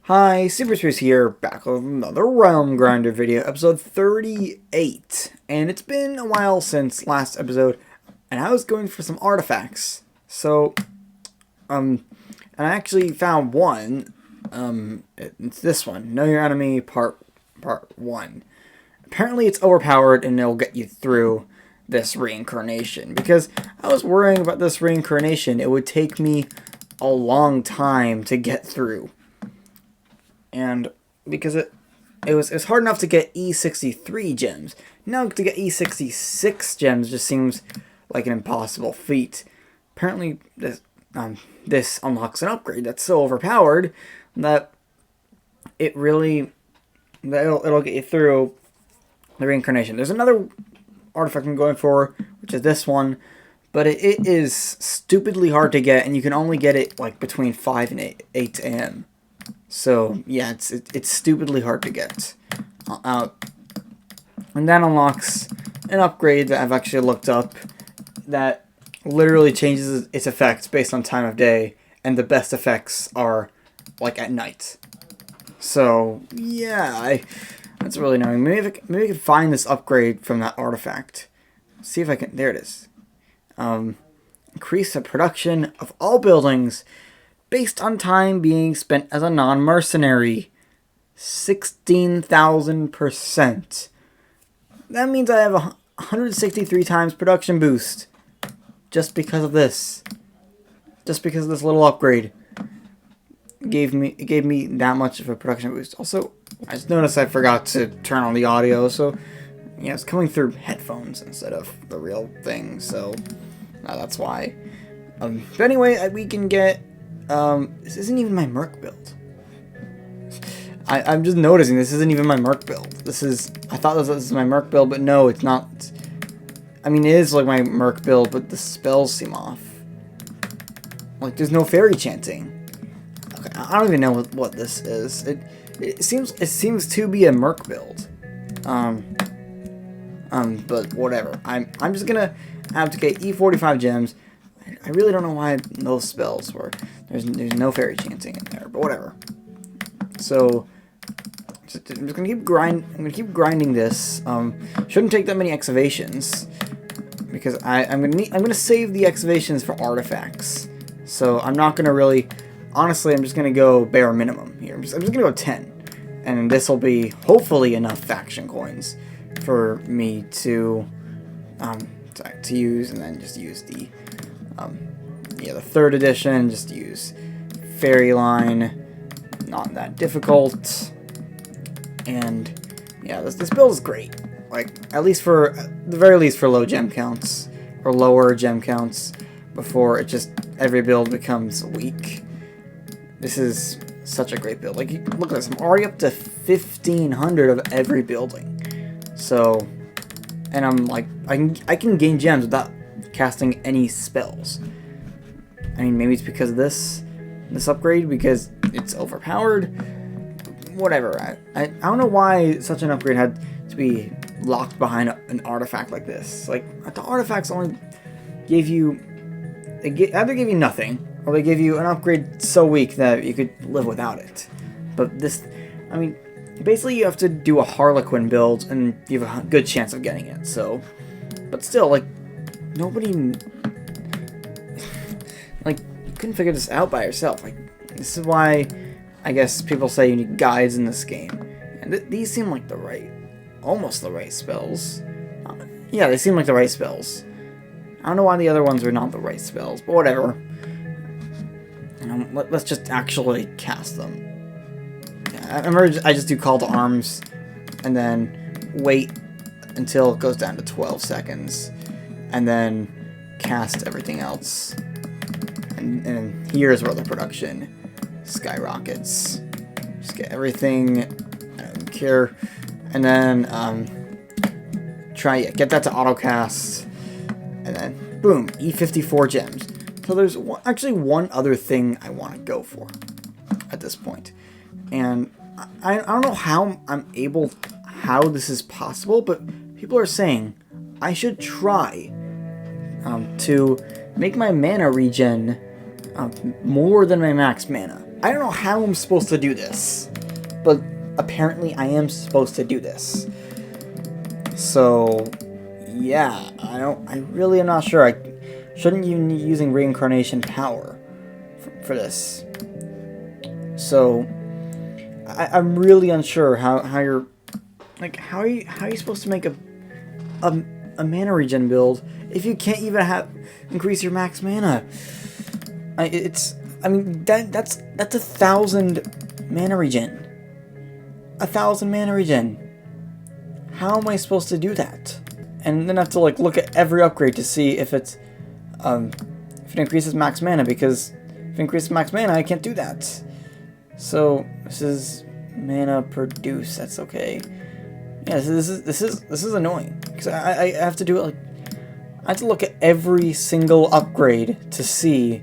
Hi, Superspace here, back with another Realm Grinder video, episode 38. And it's been a while since last episode, and I was going for some artifacts. And I actually found one. It's this one, Know Your Enemy Part 1. Apparently it's overpowered and it'll get you through this reincarnation. Because I was worrying about this reincarnation, it would take me a long time to get through. And because it was hard enough to get E63 gems. Now to get E66 gems just seems like an impossible feat. Apparently this unlocks an upgrade that's so overpowered that it'll get you through the reincarnation. There's another artifact I'm going for, which is this one, but it is stupidly hard to get, and you can only get it like between 5 and 8 a.m. So yeah, it's stupidly hard to get. And that unlocks an upgrade that I've actually looked up that literally changes its effects based on time of day, and the best effects are like at night. So yeah, that's really annoying. Maybe I can find this upgrade from that artifact. See if I can. There it is. Increase the production of all buildings based on time being spent as a non-mercenary. 16,000%. That means I have 163 times production boost. Just because of this. Just because of this little upgrade. It gave me that much of a production boost. Also, I just noticed I forgot to turn on the audio, so yeah, it's coming through headphones instead of the real thing, so that's why. But anyway, we can get this isn't even my Merc build. I'm just noticing this isn't even my Merc build. I thought this was my Merc build, but no, it's not. I mean, it is like my Merc build, but the spells seem off. Like, there's no fairy chanting. Okay, I don't even know what this is. It seems to be a Merc build. But whatever. I'm just gonna have to get E45 gems. I really don't know why those spells were. There's no fairy chanting in there, but whatever. So I'm just gonna keep grinding this. Shouldn't take that many excavations because I'm gonna save the excavations for artifacts. So I'm not gonna really. Honestly, I'm just gonna go bare minimum here. I'm just gonna go 10, and this will be hopefully enough faction coins for me to use, and then just use the the 3rd edition. Just use Fairy Line. Not that difficult. And yeah, this build is great. Like, at the very least for low gem counts or lower gem counts before every build becomes weak. This is such a great build. Like, look at this. I'm already up to 1,500 of every building. So, and I'm like, I can gain gems without casting any spells. I mean, maybe it's because of this upgrade, because it's overpowered. Whatever. I don't know why such an upgrade had to be locked behind an artifact like this. Like, the artifacts only gave you, either gave you nothing, or they gave you an upgrade so weak that you could live without it. But this, I mean, basically you have to do a Harlequin build, and you have a good chance of getting it. So, but still, like, nobody, like, you couldn't figure this out by yourself. Like, this is why I guess people say you need guides in this game. And these seem like almost the right spells. Yeah, they seem like the right spells. I don't know why the other ones were not the right spells, but whatever. Let's just actually cast them. Yeah, I just do Call to Arms, and then wait until it goes down to 12 seconds, and then cast everything else. And here's where the production skyrockets. Just get everything. I don't care. And then get that to autocast, and then boom, E54 gems. So there's actually one other thing I want to go for at this point, and I don't know how this is possible, but people are saying I should try to make my mana regen more than my max mana. I don't know how I'm supposed to do this, but apparently I am supposed to do this. So, yeah, I really am not sure. I shouldn't you be using reincarnation power for this. So, I'm really unsure how you're, like, how are you supposed to make a mana regen build if you can't even increase your max mana? I mean that's 1,000 mana regen. 1,000 mana regen. How am I supposed to do that? And then I have to like look at every upgrade to see if it increases max mana, because if it increases max mana I can't do that. So this is mana produce. That's okay. Yeah, this is annoying because I have to do it like I have to look at every single upgrade to see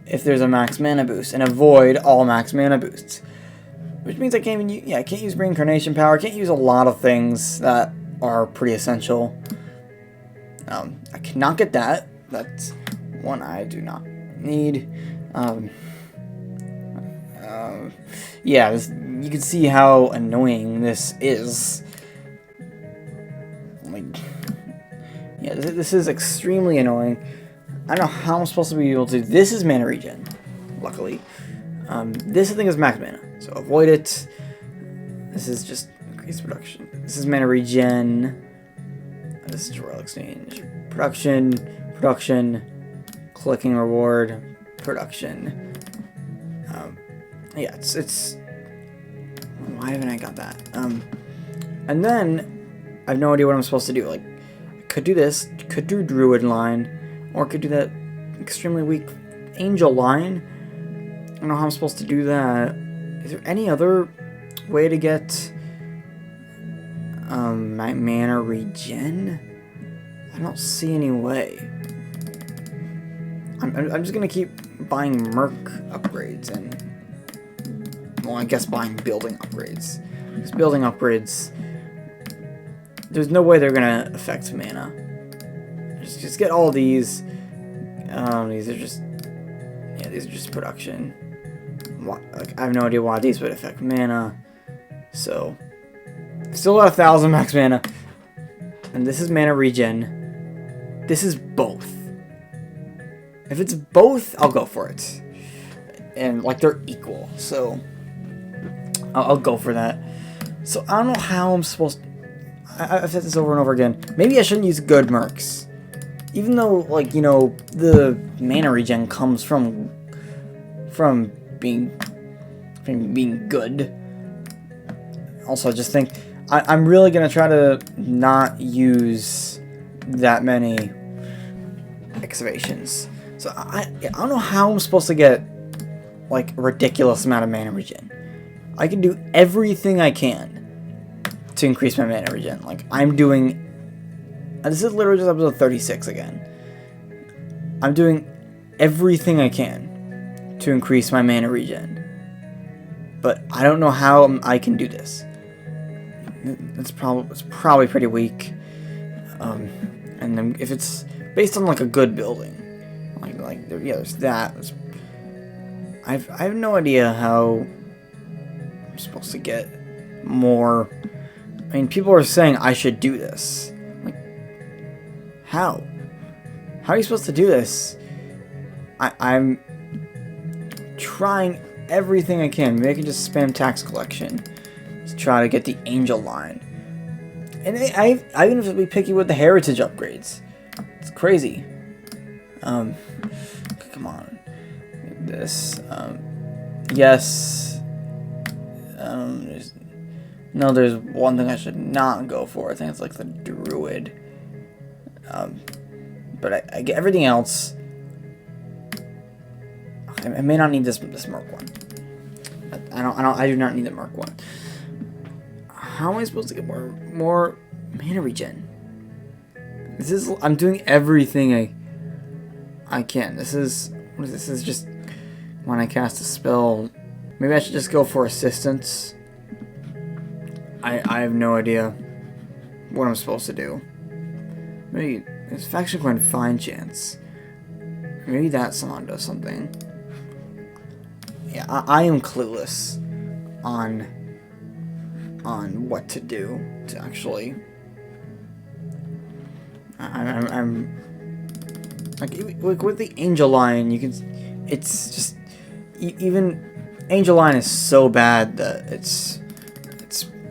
if there's a max mana boost and avoid all max mana boosts, which means I can't even I can't use reincarnation power. I can't use a lot of things that are pretty essential. I cannot get that. That's one I do not need. Yeah, you can see how annoying this is. Like, yeah, this is extremely annoying. I don't know how I'm supposed to be able to. This is mana regen, luckily. This thing is max mana, so avoid it. This is just increased production. This is mana regen. This is royal exchange. Production, clicking reward, production. Yeah, it's. Why haven't I got that? And then I have no idea what I'm supposed to do. Like, I could do this, could do druid line, or could do that extremely weak angel line. I don't know how I'm supposed to do that. Is there any other way to get my mana regen? I don't see any way. I'm just gonna keep buying merc upgrades and, well, I guess buying building upgrades. Because building upgrades, there's no way they're gonna affect mana. Just get all these. These are just production. Like, I have no idea why these would affect mana. So, still at 1,000 max mana. And this is mana regen. This is both. If it's both, I'll go for it. And, like, they're equal. So, I'll go for that. So, I don't know how I'm supposed to... I've said this over and over again. Maybe I shouldn't use good mercs. Even though, like, you know, the mana regen comes from being good. Also, I just think I'm really gonna try to not use that many excavations. So I don't know how I'm supposed to get like a ridiculous amount of mana regen. I can do everything I can to increase my mana regen. Like, I'm doing. This is literally just episode 36 again. I'm doing everything I can to increase my mana regen. But I don't know how I can do this. It's probably pretty weak. And then if it's based on like a good building, there's that. I have no idea how I'm supposed to get more. I mean, people are saying I should do this. Like, how? How are you supposed to do this? I'm trying everything I can. Maybe I can just spam tax collection to try to get the angel line. And I even have to be picky with the heritage upgrades. It's crazy. Come on. This. Yes. There's one thing I should not go for. I think it's like the druid. But I get everything else. I may not need this merc one. I do not need the merc one. How am I supposed to get more mana regen? I'm doing everything I can. This is just when I cast a spell. Maybe I should just go for assistance. I have no idea what I'm supposed to do. Maybe it's faction coin fine chance. Maybe that salon does something. yeah, I am clueless on what to do to actually. I'm like with the Angel Line, you can. It's just even Angel Line is so bad that it's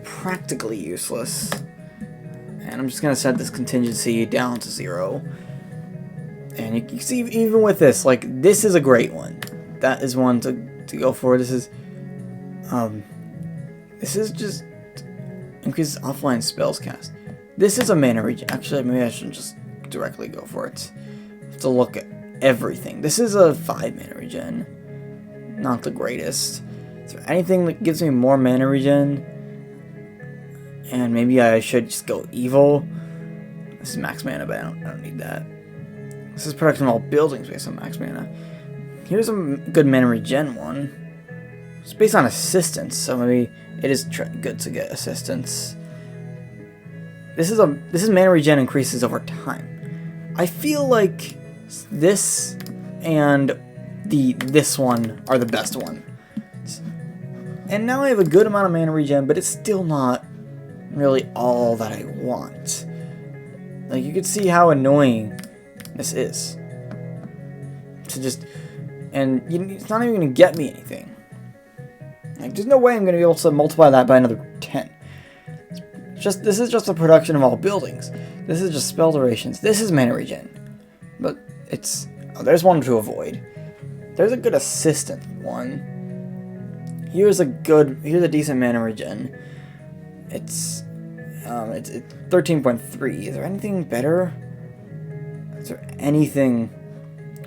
practically useless. And I'm just gonna set this contingency down to 0. And you can see even with this, like, this is a great one. That is one to go for. This is just increases offline spells cast. This is a mana regen. Actually, maybe I shouldn't just directly go for it. I have to look at everything. This is a 5 mana regen. Not the greatest. Is there anything that gives me more mana regen? And maybe I should just go evil. This is max mana, but I don't need that. This is protection of all buildings based on max mana. Here's a good mana regen one. It's based on assistance, so maybe it is good to get assistance. This is mana regen increases over time. I feel like this and this one are the best one. And now I have a good amount of mana regen, but it's still not really all that I want. Like, you can see how annoying this is. To just, and it's not even going to get me anything. Like, there's no way I'm going to be able to multiply that by another 10. This is just the production of all buildings. This is just spell durations. This is mana regen. But it's, there's one to avoid. There's a good assistant one. Here's a decent mana regen. It's 13.3. Is there anything better? Is there anything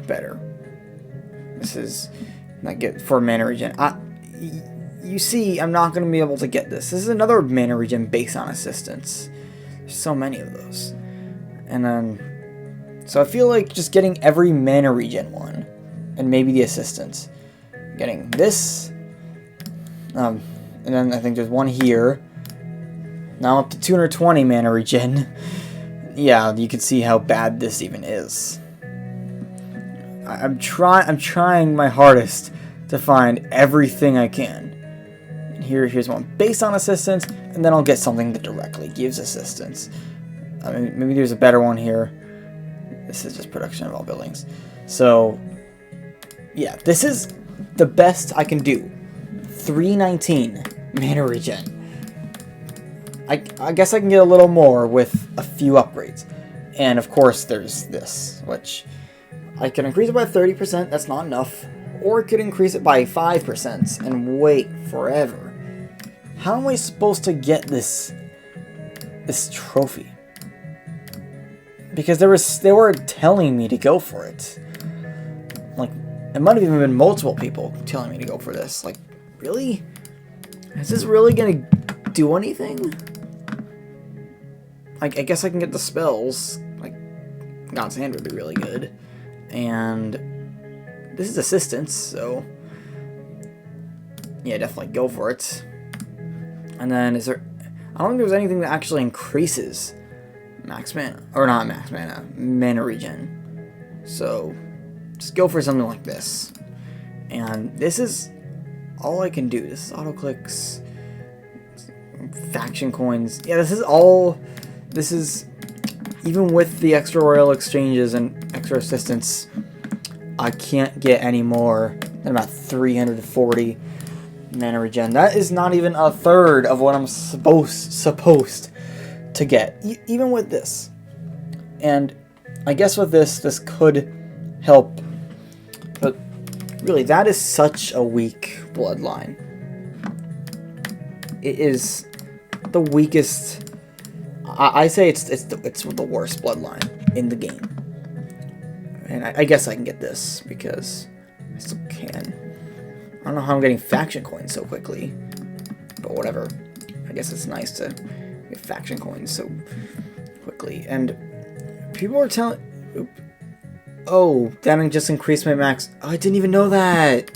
better? This is not good for mana regen. You see, I'm not going to be able to get this. This is another mana regen based on assistance. There's so many of those. And then, so I feel like just getting every mana regen one, and maybe the assistance. Getting this, and then I think there's one here. Now up to 220 mana regen. Yeah, you can see how bad this even is. I'm trying my hardest to find everything I can. And here's one based on assistance, and then I'll get something that directly gives assistance. I mean, maybe there's a better one here. This is just production of all buildings. So, yeah, this is the best I can do. 319 mana regen. I guess I can get a little more with a few upgrades. And of course there's this, which I can increase it by 30%, that's not enough. Or I could increase it by 5% and wait forever. How am I supposed to get this trophy? Because they were telling me to go for it. Like, it might have even been multiple people telling me to go for this. Like, really? Is this really gonna do anything? I guess I can get the spells. Like, God's Hand would be really good. And this is assistance, so yeah, definitely go for it. And then is there, I don't think there's anything that actually increases max mana, or not max mana, mana regen. So just go for something like this. And this is all I can do. This is auto clicks, faction coins. Yeah, this is even with the extra royal exchanges and extra assistance, I can't get any more than about 340 mana regen. That is not even a third of what I'm supposed to get, even with this. And I guess with this could help, but really, that is such a weak bloodline. It is the weakest. I say it's the worst bloodline in the game. And I guess I can get this because I still can. I don't know how I'm getting faction coins so quickly, but whatever. I guess it's nice to get faction coins so quickly. And people are telling, oh, that just increased my max. Oh, I didn't even know that.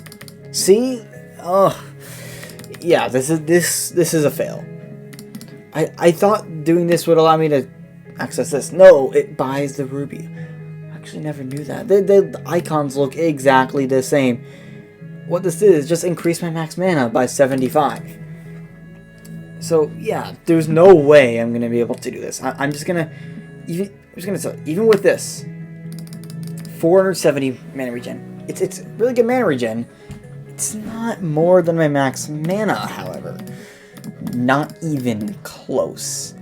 See? Oh, yeah. This is a fail. I thought doing this would allow me to access this. No, it buys the ruby. I actually never knew that. The icons look exactly the same. what this is just increase my max mana by 75. So yeah, there's no way I'm gonna be able to do this. I'm just gonna tell you, even with this 470 mana regen, it's really good mana regen. It's not more than my max mana, however. Not even close.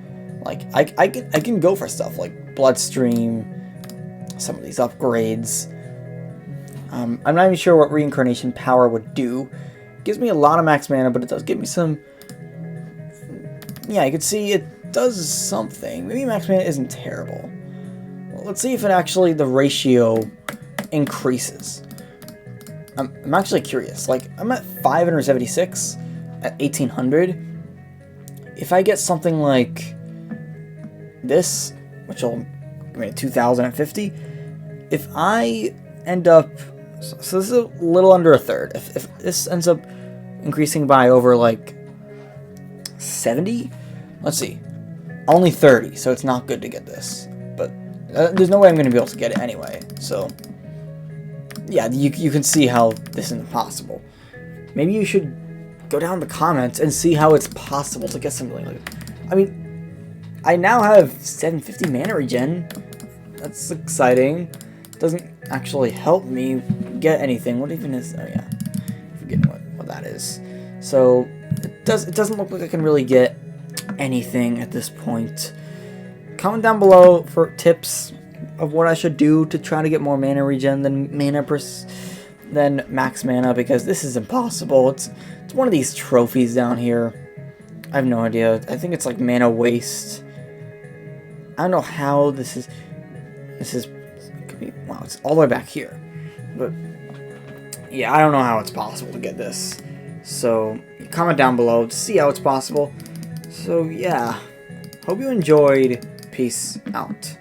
Like I can go for stuff like Bloodstream, some of these upgrades. I'm not even sure what Reincarnation Power would do. It gives me a lot of max mana, but it does give me some. Yeah, you can see it does something. Maybe max mana isn't terrible. Well, let's see if it actually the ratio increases. I'm actually curious. Like, I'm at 576 at 1800. If I get something like this, which will give me 2050, if I end up, so this is a little under a third. If this ends up increasing by over like 70, let's see, only 30, so it's not good to get this. But there's no way I'm going to be able to get it anyway. So yeah, you can see how this isn't possible. Maybe you should go down in the comments and see how it's possible to get something like that. I mean, I now have 750 mana regen. That's exciting. Doesn't actually help me get anything. What even is? Oh yeah, I'm forgetting what that is. So it doesn't look like I can really get anything at this point. Comment down below for tips of what I should do to try to get more mana regen than max mana, because this is impossible. It's one of these trophies down here. I have no idea. I think it's like mana waste. I don't know how this is. It could be, wow, it's all the way back here. But yeah, I don't know how it's possible to get this. So comment down below to see how it's possible. So yeah, hope you enjoyed. Peace out.